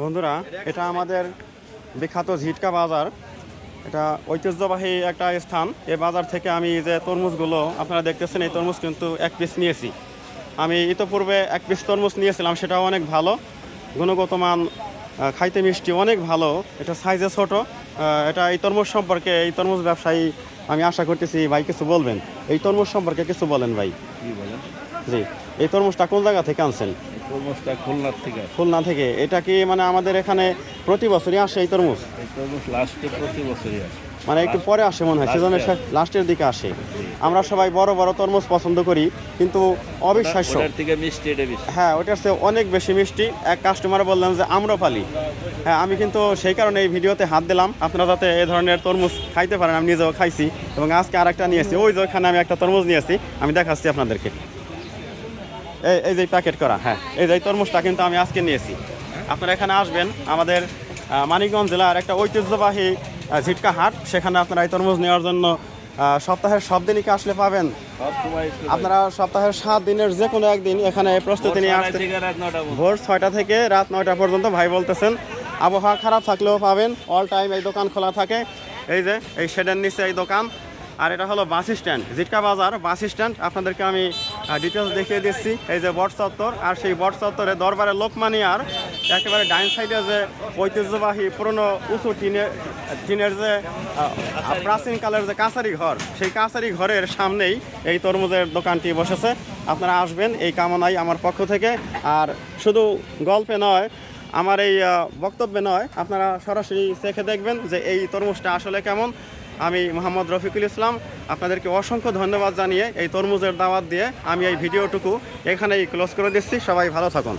বন্ধুরা, এটা আমাদের বিখ্যাত ঝিটকা বাজার। এটা ঐতিহ্যবাহী একটা স্থান। এই বাজার থেকে আমি যে তরমুজগুলো আপনারা দেখতেছেন, এই তরমুজ কিন্তু এক পিস নিয়েছি। আমি ইতোপূর্বে এক পিস তরমুজ নিয়েছিলাম, সেটাও অনেক ভালো, গুণগত মান, খাইতে মিষ্টি, অনেক ভালো। এটা সাইজে ছোট। এটা এই তরমুজ সম্পর্কে এই তরমুজ ব্যবসায়ী আমি আশা করতেছি ভাই কিছু বলবেন। এই তরমুজ সম্পর্কে কিছু বলেন ভাই। কি বলেন? জি, এই তরমুজটা কোন জায়গা থেকে আনছেন? এই তরমুজটা খুলনার থেকে আসে। খুলনা থেকে। এটা কি মানে আমাদের এখানে প্রতি বছরই আসে এই তরমুজ? এই তরমুজ লাস্টে প্রতি বছরই আসে। মানে একটু পরে আসে মনে হয়, সিজনের লাস্টের দিকে আসে। আমরা সবাই বড় বড় তরমুজ পছন্দ করি, কিন্তু অবিশ্বাস্য, ওটার থেকে মিষ্টি এটা বেশি। হ্যাঁ ওটার চেয়ে অনেক বেশি মিষ্টি। এক কাস্টমার বললেন যে আম্রপালি। হ্যাঁ, আমি কিন্তু সেই কারণে এই ভিডিওতে হাত দিলাম, আপনারা যাতে এই ধরনের তরমুজ খাইতে পারেন। আমি নিজেও খাইছি এবং আজকে আরেকটা নিয়েছি। ওই যে ওইখানে আমি একটা তরমুজ নিয়েছি, আমি দেখাচ্ছি আপনাদেরকে। এই যে প্যাকেট করা, হ্যাঁ এই যে এই তরমুজটা কিন্তু আমি আজকে নিয়েছি। আপনারা এখানে আসবেন, আমাদের মানিকগঞ্জ জেলার একটা ঐতিহ্যবাহী ঝিটকা হাট। সেখানে আপনারা এই তরমুজ নেওয়ার জন্য সপ্তাহের সব দিনই কি আসলে পাবেন? সব সময় আসলে আপনারা সপ্তাহের 7 দিনের যে কোনো একদিন এখানে প্রস্তুতি নিয়ে আসতে, রাত 9টা পর্যন্ত। ভোর 6টা থেকে রাত 9টা পর্যন্ত ভাই বলতেছেন। আবহাওয়া খারাপ থাকলেও পাবেন, অল টাইম এই দোকান খোলা থাকে। এই যে এই শেডের নিচে এই দোকান। আর এটা হলো বাস স্ট্যান্ড, ঝিটকা বাজার বাস স্ট্যান্ড। আপনাদেরকে আমি ডিটেলস দেখিয়ে দিচ্ছি। এই যে বট চত্বর, আর সেই বট চত্বরে দরবারে লোকমানিয়ার একেবারে ডাইন সাইডে যে ঐতিহ্যবাহী পুরনো উঁচু টিনের যে প্রাচীনকালের যে কাছারি ঘর, সেই কাছারি ঘরের সামনেই এই তরমুজের দোকানটি বসেছে। আপনারা আসবেন এই কামনাই আমার পক্ষ থেকে। আর শুধু গল্পে নয়, আমার এই বক্তব্যে নয়, আপনারা সরাসরি চেখে দেখবেন যে এই তরমুজটা আসলে কেমন। আমি মোহাম্মদ রফিকুল ইসলাম আপনাদেরকে অসংখ্য ধন্যবাদ জানিয়ে এই তরমুজের দাওয়াত দিয়ে আমি এই ভিডিওটুকু এখানেই ক্লোজ করে দিচ্ছি। সবাই ভালো থাকুন।